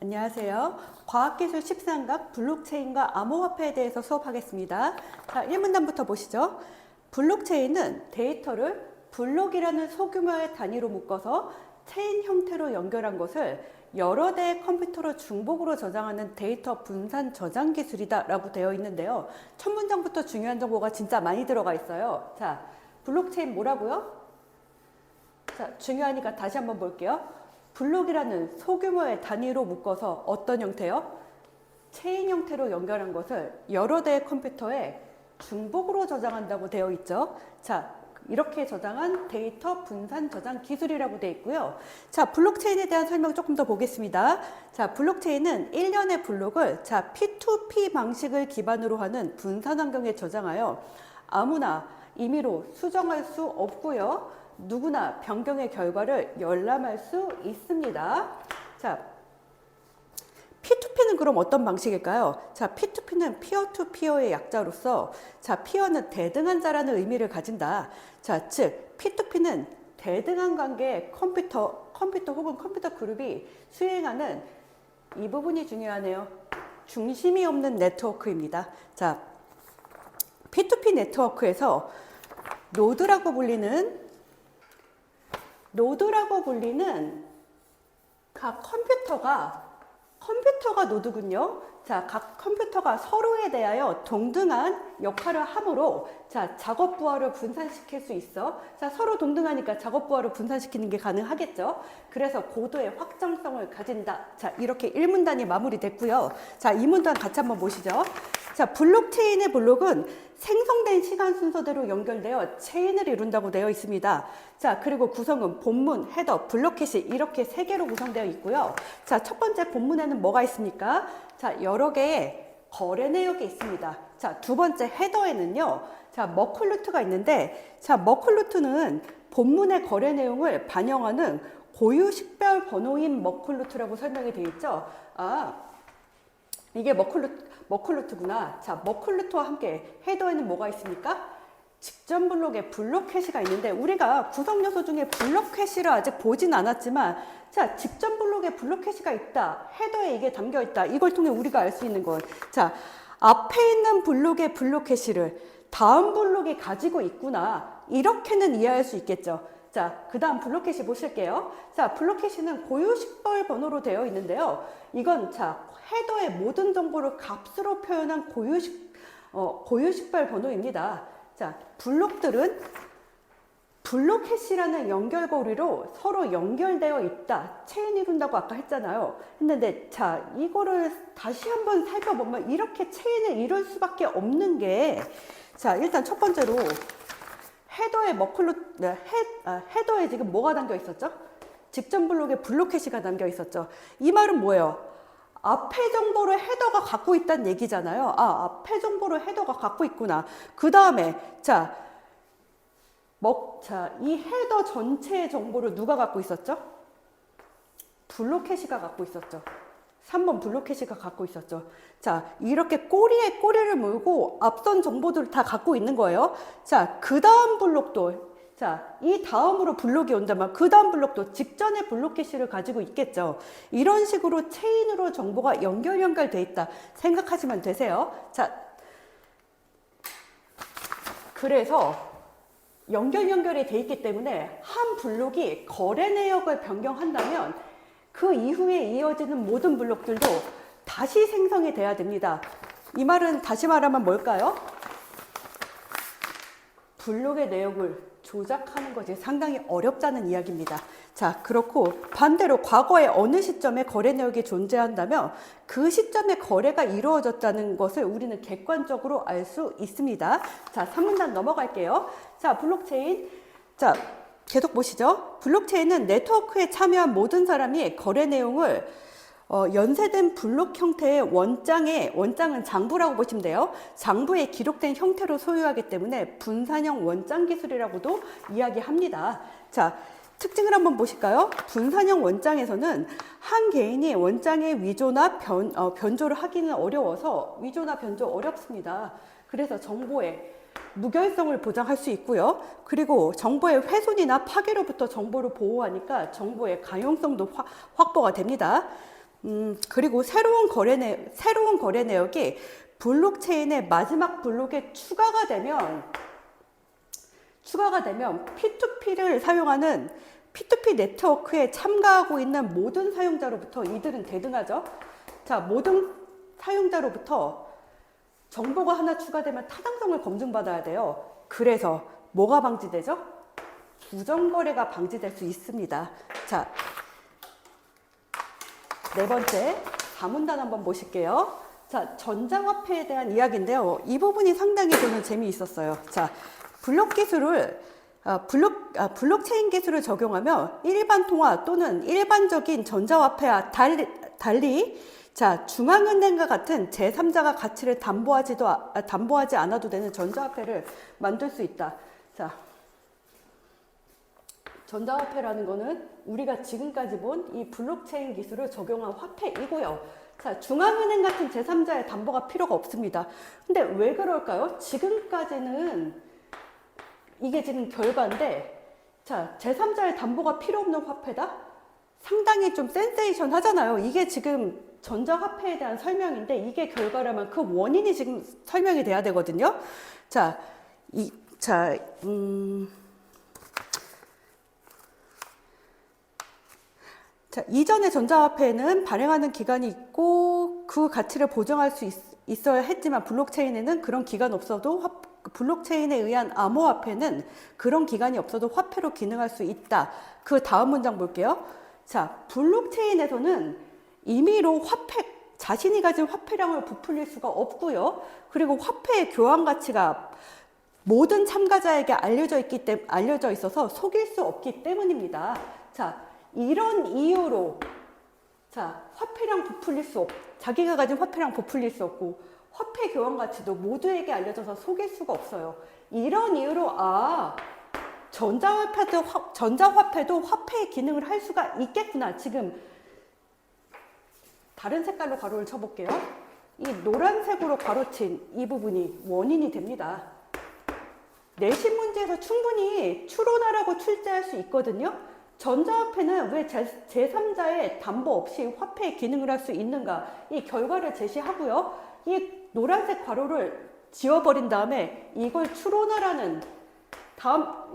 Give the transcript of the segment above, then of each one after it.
안녕하세요. 과학기술 13각 블록체인과 암호화폐에 대해서 수업하겠습니다. 자, 1문단부터 보시죠. 블록체인은 데이터를 블록이라는 소규모의 단위로 묶어서 체인 형태로 연결한 것을 여러 대의 컴퓨터로 중복으로 저장하는 데이터 분산 저장 기술이다 라고 되어 있는데요. 첫 문장부터 중요한 정보가 진짜 많이 들어가 있어요. 자, 블록체인 뭐라고요? 자, 중요하니까 다시 한번 볼게요. 블록이라는 소규모의 단위로 묶어서 어떤 형태요? 체인 형태로 연결한 것을 여러 대의 컴퓨터에 중복으로 저장한다고 되어 있죠. 자, 이렇게 저장한 데이터 분산 저장 기술이라고 되어 있고요. 자, 블록체인에 대한 설명 조금 더 보겠습니다. 자, 블록체인은 일련의 블록을 P2P 방식을 기반으로 하는 분산 환경에 저장하여 아무나 임의로 수정할 수 없고요. 누구나 변경의 결과를 열람할 수 있습니다. 자, P2P는 그럼 어떤 방식일까요? 자, P2P는 피어 투 피어의 약자로서 자, 피어는 대등한 자라는 의미를 가진다. 자, 즉 P2P는 대등한 관계의 컴퓨터 혹은 컴퓨터 그룹이 수행하는 이 부분이 중요하네요. 중심이 없는 네트워크입니다. 자, P2P 네트워크에서 노드라고 불리는 각 컴퓨터가 노드군요. 자, 각 컴퓨터가 서로에 대하여 동등한 역할을 하므로 자, 작업 부하를 분산시킬 수 있어. 자, 서로 동등하니까 작업 부하를 분산시키는 게 가능하겠죠. 그래서 고도의 확정성을 가진다. 자, 이렇게 1문단이 마무리됐고요. 자, 2문단 같이 한번 보시죠. 자, 블록체인의 블록은 생성된 시간 순서대로 연결되어 체인을 이룬다고 되어 있습니다. 자, 그리고 구성은 본문, 헤더, 블록 캐시 이렇게 3개로 구성되어 있고요. 자, 첫 번째 본문에는 뭐가 있습니까? 자, 여러 개의 거래 내역이 있습니다. 자, 두 번째 헤더에는요. 자, 머클루트가 있는데 자, 머클루트는 본문의 거래 내용을 반영하는 고유 식별 번호인 머클루트라고 설명이 되어 있죠. 아, 이게 머클루트구나. 자, 머클루트와 함께 헤더에는 뭐가 있습니까? 직전 블록에 블록 캐시가 있는데 우리가 구성 요소 중에 블록 캐시를 아직 보진 않았지만 자, 직전 블록에 블록 캐시가 있다. 헤더에 이게 담겨 있다. 이걸 통해 우리가 알 수 있는 건 자, 앞에 있는 블록의 블록 캐시를 다음 블록이 가지고 있구나. 이렇게는 이해할 수 있겠죠. 자, 그 다음 블록 캐시 보실게요. 자, 블록 캐시는 고유 식별 번호로 되어 있는데요. 이건 자, 헤더의 모든 정보를 값으로 표현한 고유 식별 번호입니다. 자, 블록들은 블록 해시라는 연결고리로 서로 연결되어 있다. 체인 이룬다고 아까 했잖아요. 했는데 자, 이거를 다시 한번 살펴보면 이렇게 체인을 이룰 수밖에 없는 게 자, 일단 첫 번째로 헤더에 헤더에 지금 뭐가 담겨 있었죠? 직전 블록에 블록 해시가 담겨 있었죠. 이 말은 뭐예요? 앞에 정보를 헤더가 갖고 있다는 얘기잖아요. 아, 앞에 정보를 헤더가 갖고 있구나. 그 다음에 자, 이 헤더 전체의 정보를 누가 갖고 있었죠? 블록 해시가 갖고 있었죠. 3번 블록 해시가 갖고 있었죠. 자, 이렇게 꼬리에 꼬리를 물고 앞선 정보들을 다 갖고 있는 거예요. 자, 그 다음 블록도 자, 이 다음으로 블록이 온다면 그 다음 블록도 직전에 블록 캐시를 가지고 있겠죠. 이런 식으로 체인으로 정보가 연결돼 있다 생각하시면 되세요. 자, 그래서 연결이 돼 있기 때문에 한 블록이 거래 내역을 변경한다면 그 이후에 이어지는 모든 블록들도 다시 생성이 돼야 됩니다. 이 말은 다시 말하면 뭘까요? 블록의 내역을 조작하는 것이 상당히 어렵다는 이야기입니다. 자, 그렇고 반대로 과거에 어느 시점에 거래 내역이 존재한다면 그 시점에 거래가 이루어졌다는 것을 우리는 객관적으로 알 수 있습니다. 자, 3문단 넘어갈게요. 자, 블록체인. 자, 계속 보시죠. 블록체인은 네트워크에 참여한 모든 사람이 거래 내용을 연쇄된 블록 형태의 원장은 장부라고 보시면 돼요. 장부에 기록된 형태로 소유하기 때문에 분산형 원장 기술이라고도 이야기합니다. 자, 특징을 한번 보실까요? 분산형 원장에서는 한 개인이 원장의 위조나 변조를 하기는 어려워서 위조나 변조 어렵습니다. 그래서 정보의 무결성을 보장할 수 있고요. 그리고 정보의 훼손이나 파괴로부터 정보를 보호하니까 정보의 가용성도 확보가 됩니다. 그리고 새로운 거래 내역이 블록체인의 마지막 블록에 추가가 되면 P2P를 사용하는 P2P 네트워크에 참가하고 있는 모든 사용자로부터, 이들은 대등하죠. 자, 모든 사용자로부터 정보가 하나 추가되면 타당성을 검증받아야 돼요. 그래서 뭐가 방지되죠? 부정거래가 방지될 수 있습니다. 자, 네 번째 다문단 한번 보실게요. 자, 전자화폐에 대한 이야기인데요. 이 부분이 상당히 저는 재미있었어요. 자, 블록체인 기술을 적용하며 일반 통화 또는 일반적인 전자화폐와 달리 자, 중앙은행과 같은 제3자가 가치를 담보하지 않아도 되는 전자화폐를 만들 수 있다. 자, 전자화폐라는 거는 우리가 지금까지 본 이 블록체인 기술을 적용한 화폐이고요. 자, 중앙은행 같은 제3자의 담보가 필요가 없습니다. 근데 왜 그럴까요? 지금까지는 이게 지금 결과인데, 자, 제3자의 담보가 필요 없는 화폐다? 상당히 좀 센세이션 하잖아요. 이게 지금 전자화폐에 대한 설명인데, 이게 결과라면 그 원인이 지금 설명이 돼야 되거든요. 자, 자, 이전의 전자화폐는 발행하는 기간이 있고 그 가치를 보정할 수 있어야 했지만 블록체인에는 그런 기간 없어도 블록체인에 의한 암호화폐는 그런 기간이 없어도 화폐로 기능할 수 있다. 그 다음 문장 볼게요. 자, 블록체인에서는 임의로 자신이 가진 화폐량을 부풀릴 수가 없고요. 그리고 화폐의 교환 가치가 모든 참가자에게 알려져 있어서 속일 수 없기 때문입니다. 자, 이런 이유로 화폐량 자기가 가진 화폐량 부풀릴 수 없고 화폐 교환 가치도 모두에게 알려져서 속일 수가 없어요. 이런 이유로 전자화폐도 화폐의 기능을 할 수가 있겠구나. 지금 다른 색깔로 가로를 쳐볼게요. 이 노란색으로 가로친 이 부분이 원인이 됩니다. 내신 문제에서 충분히 추론하라고 출제할 수 있거든요. 전자화폐는 왜 제3자의 담보 없이 화폐의 기능을 할 수 있는가? 이 결과를 제시하고요. 이 노란색 괄호를 지워버린 다음에 이걸 추론하라는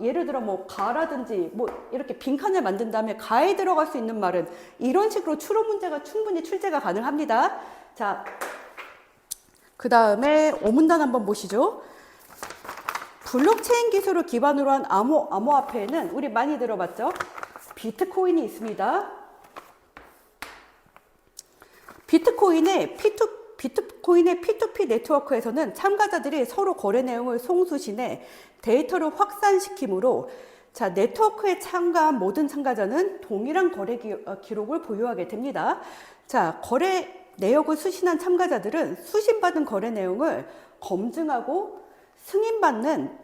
예를 들어 뭐 가라든지 뭐 이렇게 빈칸을 만든 다음에 가에 들어갈 수 있는 말은 이런 식으로 추론 문제가 충분히 출제가 가능합니다. 자, 그 다음에 오문단 한번 보시죠. 블록체인 기술을 기반으로 한 암호화폐에는 우리 많이 들어봤죠? 비트코인이 있습니다. 비트코인의 P2P 네트워크에서는 참가자들이 서로 거래 내용을 송수신해 데이터를 확산시키므로 자, 네트워크에 참가한 모든 참가자는 동일한 거래 기록을 보유하게 됩니다. 자, 거래 내역을 수신한 참가자들은 수신받은 거래 내용을 검증하고 승인하는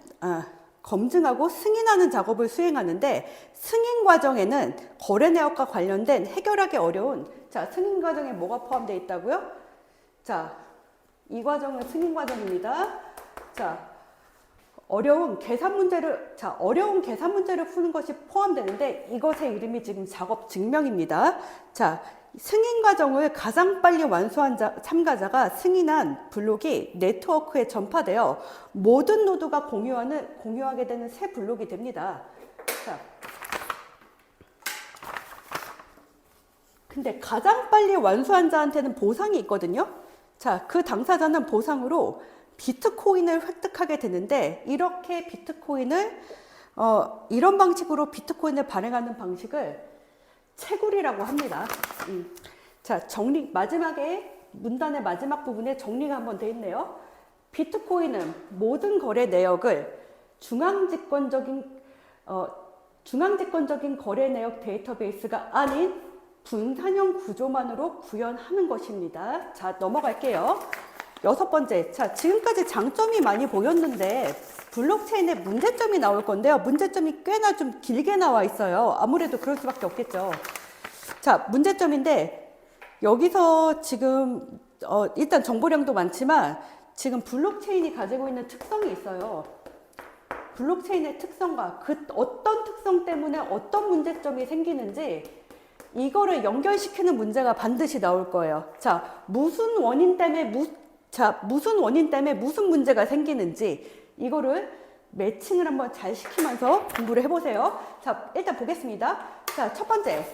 작업을 수행하는데 승인 과정에는 거래 내역과 관련된 해결하기 어려운 승인 과정에 뭐가 포함되어 있다고요? 자, 이 과정은 승인 과정입니다. 자, 어려운 계산 문제를 푸는 것이 포함되는데 이것의 이름이 지금 작업 증명입니다. 자, 승인 과정을 가장 빨리 완수한 참가자가 승인한 블록이 네트워크에 전파되어 모든 노드가 공유하게 되는 새 블록이 됩니다. 자, 근데 가장 빨리 완수한 자한테는 보상이 있거든요. 자, 그 당사자는 보상으로 비트코인을 획득하게 되는데 이렇게 이런 방식으로 비트코인을 발행하는 방식을 채굴이라고 합니다. 자, 문단의 마지막 부분에 정리가 한번 되어 있네요. 비트코인은 모든 거래 내역을 중앙집권적인 거래 내역 데이터베이스가 아닌 분산형 구조만으로 구현하는 것입니다. 자, 넘어갈게요. 6번째. 자, 지금까지 장점이 많이 보였는데 블록체인에 문제점이 나올 건데요. 문제점이 꽤나 좀 길게 나와 있어요. 아무래도 그럴 수밖에 없겠죠. 자, 문제점인데 여기서 지금 일단 정보량도 많지만 지금 블록체인이 가지고 있는 특성이 있어요. 블록체인의 특성과 어떤 특성 때문에 어떤 문제점이 생기는지 이거를 연결시키는 문제가 반드시 나올 거예요. 자, 무슨 원인 때문에 무슨 문제가 생기는지 이거를 매칭을 한번 잘 시키면서 공부를 해보세요. 자, 일단 보겠습니다. 자, 첫 번째.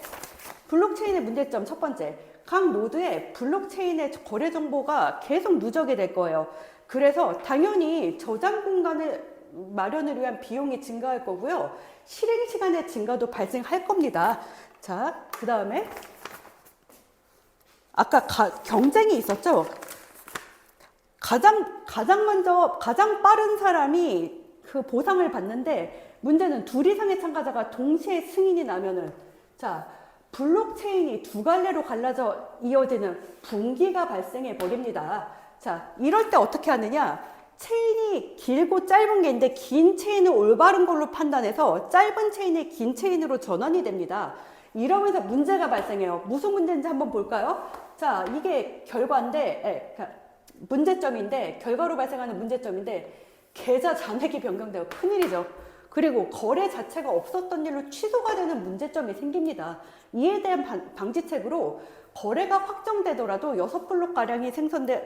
블록체인의 문제점 첫 번째. 각 노드에 블록체인의 거래 정보가 계속 누적이 될 거예요. 그래서 당연히 저장 공간을 마련을 위한 비용이 증가할 거고요. 실행 시간의 증가도 발생할 겁니다. 자, 그 다음에 아까 경쟁이 있었죠? 가장 먼저 가장 빠른 사람이 그 보상을 받는데 문제는 둘 이상의 참가자가 동시에 승인이 나면은 자, 블록체인이 두 갈래로 갈라져 이어지는 분기가 발생해 버립니다. 자, 이럴 때 어떻게 하느냐? 체인이 길고 짧은 게 있는데 긴 체인은 올바른 걸로 판단해서 짧은 체인이 긴 체인으로 전환이 됩니다. 이러면서 문제가 발생해요. 무슨 문제인지 한번 볼까요? 자, 이게 결과인데, 문제점인데, 결과로 발생하는 문제점인데, 계좌 잔액이 변경되어 큰일이죠. 그리고 거래 자체가 없었던 일로 취소가 되는 문제점이 생깁니다. 이에 대한 방지책으로 거래가 확정되더라도 6블록가량이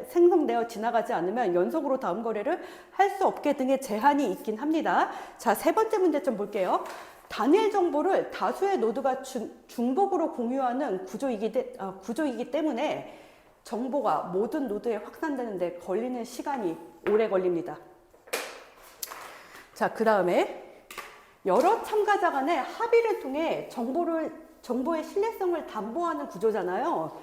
생성되어 지나가지 않으면 연속으로 다음 거래를 할 수 없게 등의 제한이 있긴 합니다. 자, 세 번째 문제점 볼게요. 단일 정보를 다수의 노드가 중복으로 공유하는 구조이기 때문에 정보가 모든 노드에 확산되는데 걸리는 시간이 오래 걸립니다. 자, 그 다음에 여러 참가자 간의 합의를 통해 정보의 신뢰성을 담보하는 구조잖아요.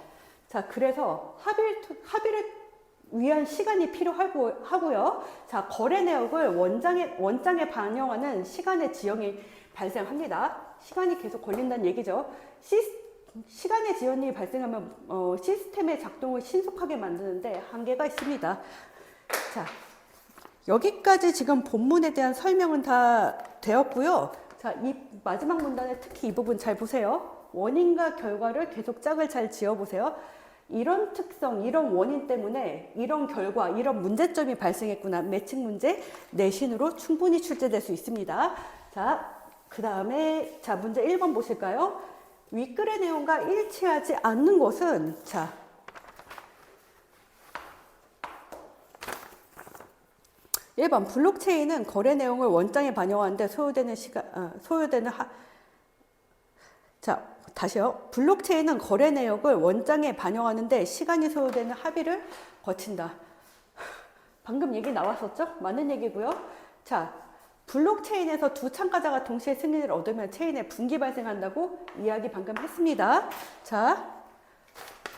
자, 그래서 합의를 위한 시간이 필요하고요. 자, 거래 내역을 원장에 반영하는 시간의 지연이 발생합니다. 시간이 계속 걸린다는 얘기죠. 시간의 지연이 발생하면 시스템의 작동을 신속하게 만드는데 한계가 있습니다. 자, 여기까지 지금 본문에 대한 설명은 다 되었고요. 자, 이 마지막 문단에 특히 이 부분 잘 보세요. 원인과 결과를 계속 짝을 잘 지어보세요. 이런 특성, 이런 원인 때문에 이런 결과, 이런 문제점이 발생했구나. 매칭 문제 내신으로 충분히 출제될 수 있습니다. 자, 그 다음에 자, 문제 1번 보실까요? 윗글의 내용과 일치하지 않는 것은 자, 1번 블록체인은 거래 내용을 원장에 반영하는데 자, 다시요. 블록체인은 거래 내역을 원장에 반영하는데 시간이 소요되는 합의를 거친다. 방금 얘기 나왔었죠? 맞는 얘기고요. 자, 블록체인에서 두 참가자가 동시에 승인을 얻으면 체인에 분기 발생한다고 이야기 방금 했습니다. 자,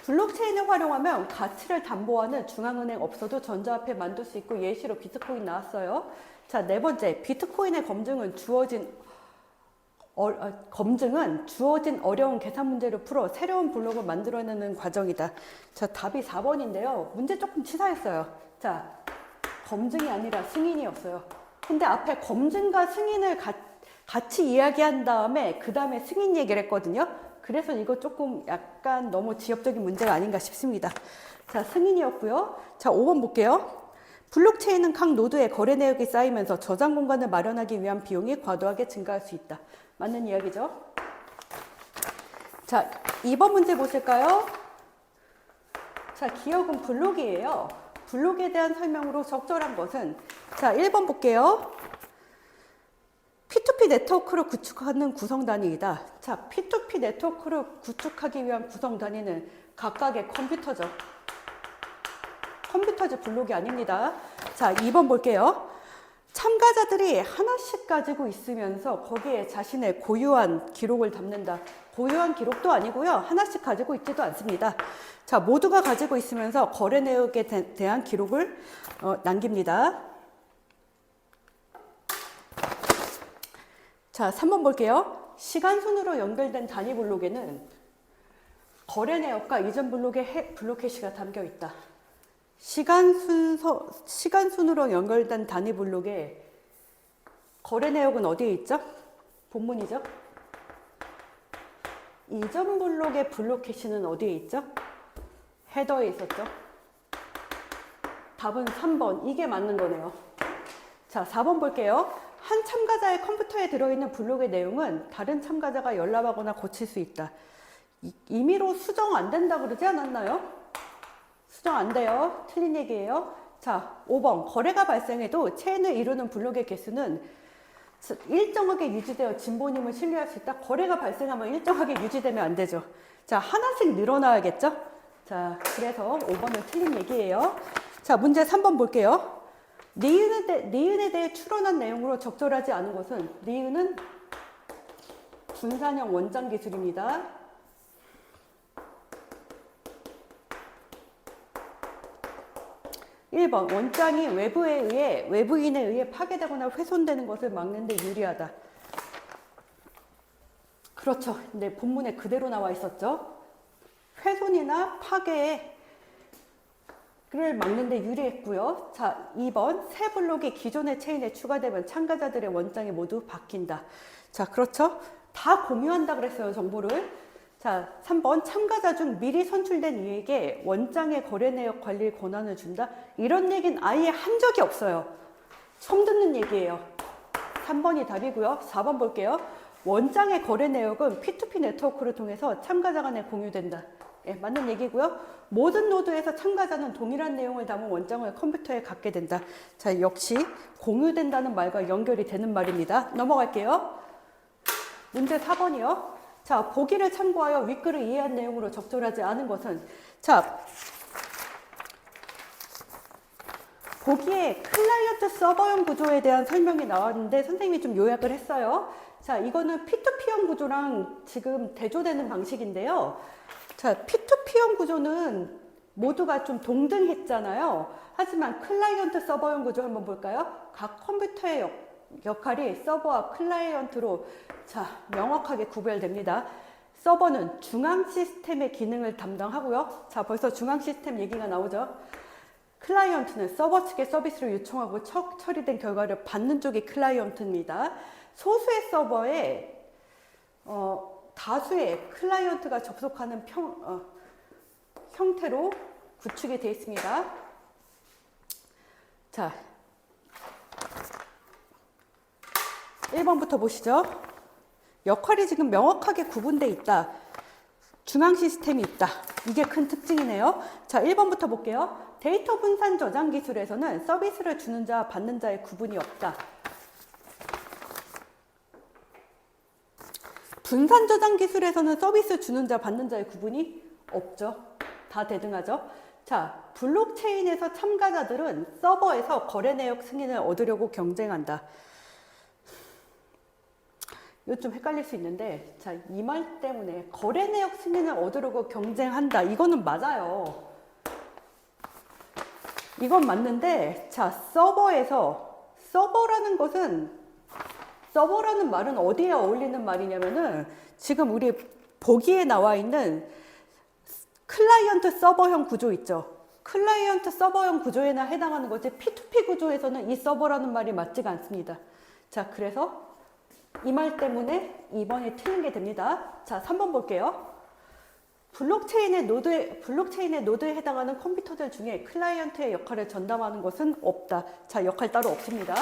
블록체인을 활용하면 가치를 담보하는 중앙은행 없어도 전자화폐 만들 수 있고 예시로 비트코인 나왔어요. 자, 네 번째, 비트코인의 검증은 주어진 어려운 계산 문제를 풀어 새로운 블록을 만들어내는 과정이다. 자, 답이 4번인데요. 문제 조금 치사했어요. 자, 검증이 아니라 승인이었어요. 근데 앞에 검증과 승인을 같이 이야기한 다음에 그 다음에 승인 얘기를 했거든요. 그래서 이거 조금 약간 너무 지엽적인 문제가 아닌가 싶습니다. 자, 승인이었고요. 자, 5번 볼게요. 블록체인은 각 노드에 거래 내역이 쌓이면서 저장 공간을 마련하기 위한 비용이 과도하게 증가할 수 있다. 맞는 이야기죠. 자, 2번 문제 보실까요? 자, 기억은 블록이에요. 블록에 대한 설명으로 적절한 것은 자, 1번 볼게요. P2P 네트워크를 구축하는 구성 단위이다. 자, P2P 네트워크를 구축하기 위한 구성 단위는 각각의 컴퓨터죠. 컴퓨터지 블록이 아닙니다. 자, 2번 볼게요. 참가자들이 하나씩 가지고 있으면서 거기에 자신의 고유한 기록을 담는다. 고유한 기록도 아니고요. 하나씩 가지고 있지도 않습니다. 자, 모두가 가지고 있으면서 거래 내역에 대한 기록을 남깁니다. 자, 3번 볼게요. 시간 순으로 연결된 단위 블록에는 거래 내역과 이전 블록의 블록 해시가 담겨 있다. 시간 순으로 연결된 단위 블록에 거래 내역은 어디에 있죠? 본문이죠. 이전 블록의 블록 해시는 어디에 있죠? 헤더에 있었죠. 답은 3번. 이게 맞는 거네요. 자, 4번 볼게요. 한 참가자의 컴퓨터에 들어있는 블록의 내용은 다른 참가자가 열람하거나 고칠 수 있다. 임의로 수정 안 된다 그러지 않았나요? 수정 안 돼요. 틀린 얘기예요. 자, 5번. 거래가 발생해도 체인을 이루는 블록의 개수는 일정하게 유지되어 진보님을 신뢰할 수 있다. 거래가 발생하면 일정하게 유지되면 안 되죠. 자, 하나씩 늘어나야겠죠? 자, 그래서 5번은 틀린 얘기예요. 자, 문제 3번 볼게요. 니은에 대해 추론한 내용으로 적절하지 않은 것은 니은은 분산형 원장 기술입니다. 1번. 원장이 외부인에 의해 파괴되거나 훼손되는 것을 막는 데 유리하다. 그렇죠. 근데 본문에 그대로 나와 있었죠. 훼손이나 파괴를 막는 데 유리했고요. 자, 2번. 새 블록이 기존의 체인에 추가되면 참가자들의 원장이 모두 바뀐다. 자, 그렇죠. 다 공유한다 그랬어요, 정보를. 자, 3번. 참가자 중 미리 선출된 이에게 원장의 거래 내역 관리의 권한을 준다. 이런 얘기는 아예 한 적이 없어요. 처음 듣는 얘기예요. 3번이 답이고요. 4번 볼게요. 원장의 거래 내역은 P2P 네트워크를 통해서 참가자 간에 공유된다. 예, 맞는 얘기고요. 모든 노드에서 참가자는 동일한 내용을 담은 원장을 컴퓨터에 갖게 된다. 자, 역시 공유된다는 말과 연결이 되는 말입니다. 넘어갈게요. 문제 4번이요. 자, 보기를 참고하여 윗글을 이해한 내용으로 적절하지 않은 것은, 자, 보기에 클라이언트 서버형 구조에 대한 설명이 나왔는데 선생님이 좀 요약을 했어요. 자, 이거는 P2P형 구조랑 지금 대조되는 방식인데요. 자, P2P형 구조는 모두가 좀 동등했잖아요. 하지만 클라이언트 서버형 구조 한번 볼까요? 각 컴퓨터의 역할이 서버와 클라이언트로 자, 명확하게 구별됩니다. 서버는 중앙 시스템의 기능을 담당하고요. 자, 벌써 중앙 시스템 얘기가 나오죠. 클라이언트는 서버 측에 서비스를 요청하고 처리된 결과를 받는 쪽이 클라이언트입니다. 소수의 서버에 다수의 클라이언트가 접속하는 형태로 구축이 되어 있습니다. 자, 1번부터 보시죠. 역할이 지금 명확하게 구분되어 있다. 중앙 시스템이 있다. 이게 큰 특징이네요. 자, 1번부터 볼게요. 데이터 분산 저장 기술에서는 서비스를 주는 자와 받는 자의 구분이 없다. 분산 저장 기술에서는 서비스 주는 자, 받는 자의 구분이 없죠. 다 대등하죠. 자, 블록체인에서 참가자들은 서버에서 거래 내역 승인을 얻으려고 경쟁한다. 이거 좀 헷갈릴 수 있는데, 자, 이 말 때문에 거래 내역 승인을 얻으려고 경쟁한다. 이거는 맞아요. 이건 맞는데, 자, 서버라는 말은 어디에 어울리는 말이냐면은, 지금 우리 보기에 나와 있는 클라이언트 서버형 구조 있죠. 클라이언트 서버형 구조에나 해당하는 거지, P2P 구조에서는 이 서버라는 말이 맞지가 않습니다. 자, 그래서 이 말 때문에 2번이 틀린 게 됩니다. 자, 3번 볼게요. 블록체인의 노드에 해당하는 컴퓨터들 중에 클라이언트의 역할을 전담하는 것은 없다. 자, 역할 따로 없습니다.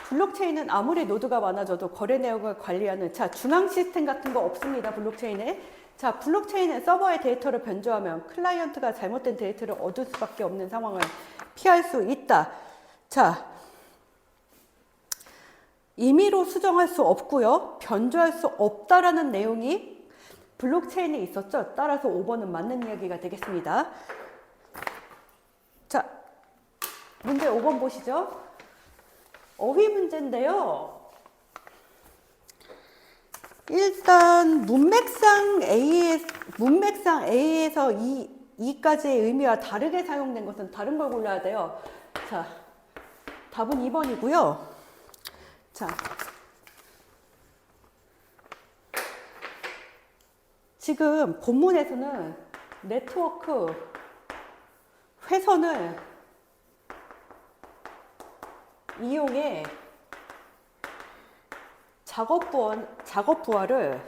블록체인은 아무리 노드가 많아져도 거래 내역을 관리하는, 자, 중앙 시스템 같은 거 없습니다. 블록체인에. 자, 블록체인은 서버의 데이터를 변조하면 클라이언트가 잘못된 데이터를 얻을 수밖에 없는 상황을 피할 수 있다. 자, 임의로 수정할 수 없고요. 변조할 수 없다라는 내용이 블록체인에 있었죠. 따라서 5번은 맞는 이야기가 되겠습니다. 자, 문제 5번 보시죠. 어휘 문제인데요. 일단 문맥상 A에서 E까지의 의미와 다르게 사용된 것은 다른 걸 골라야 돼요. 자, 답은 2번이고요. 자, 지금 본문에서는 네트워크 회선을 이용해 작업 부하를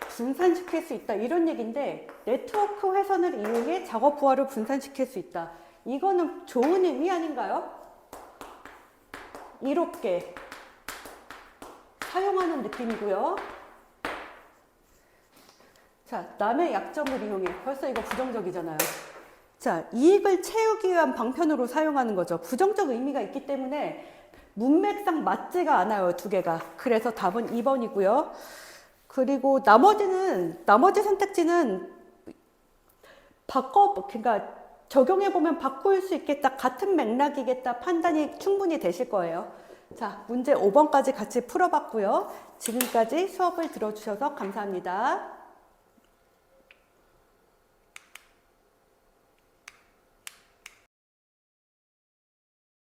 분산시킬 수 있다. 이런 얘기인데, 네트워크 회선을 이용해 작업 부하를 분산시킬 수 있다. 이거는 좋은 의미 아닌가요? 이롭게 사용하는 느낌이고요. 자, 남의 약점을 이용해. 벌써 이거 부정적이잖아요. 자, 이익을 채우기 위한 방편으로 사용하는 거죠. 부정적 의미가 있기 때문에 문맥상 맞지가 않아요, 두 개가. 그래서 답은 2번이고요. 그리고 나머지 선택지는 그러니까 적용해보면 바꿀 수 있겠다, 같은 맥락이겠다 판단이 충분히 되실 거예요. 자, 문제 5번까지 같이 풀어봤고요. 지금까지 수업을 들어주셔서 감사합니다.